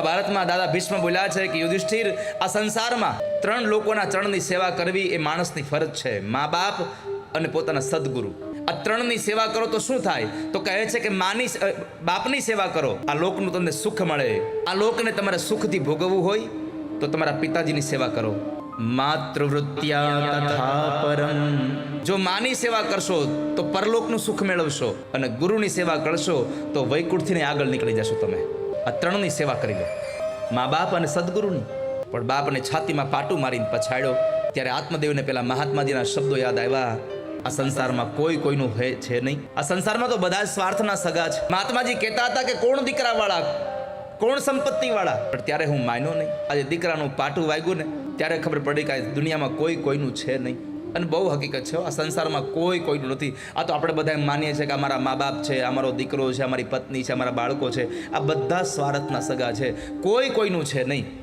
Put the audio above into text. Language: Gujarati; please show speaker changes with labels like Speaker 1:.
Speaker 1: મહાભારતમાં દાદા ભીષ્મ બોલ્યા છે કે યુધિષ્ઠિર, આ સંસારમાં 3 લોકોના ચરણની સેવા કરવી એ માણસની ફરજ છે, મા બાપ અને પોતાના સદગુરુ. આ 3ની સેવા કરો તો શું થાય? તો કહે છે કે બાપની સેવા કરો, આ લોકનું તમને સુખ મળે. આ લોકને તમારે સુખથી ભોગવવું હોય તો તમારા પિતાજીની સેવા કરો. માતૃવૃત્યા તથા પરમ, જો માની સેવા કરશો તો પરલોકનું સુખ મેળવશો, અને ગુરુની સેવા કરશો તો વૈકુંઠથી આગળ નીકળી જશો. તમે આ 3ની સેવા કરી લો, મા બાપ અને સદગુરુની. પણ બાપને છાતીમાં પાટું મારીને પછાડ્યો ત્યારે આત્મદેવને પેલા મહાત્માજીના શબ્દો યાદ આવ્યા, આ સંસારમાં કોઈ કોઈનું છે નહીં. આ સંસારમાં તો બધા જ સ્વાર્થના સગા છે. મહાત્માજી કહેતા હતા કે કોણ દીકરા વાળા, કોણ સંપત્તિ વાળા, પણ ત્યારે હું માન્યો નહીં. આજે દીકરાનું પાટું વાગ્યું ને ત્યારે ખબર પડી કે દુનિયામાં કોઈ કોઈનું છે નહીં. અને બહુ હકીકત છે, આ સંસારમાં કોઈ કોઈનું નથી. આ તો આપણે બધા માનીએ છીએ કે અમારા મા બાપ છે, અમારો દીકરો છે, અમારી પત્ની છે, અમારા બાળકો છે, આ બધા સ્વાર્થના સગા છે, કોઈ કોઈનું છે નહીં.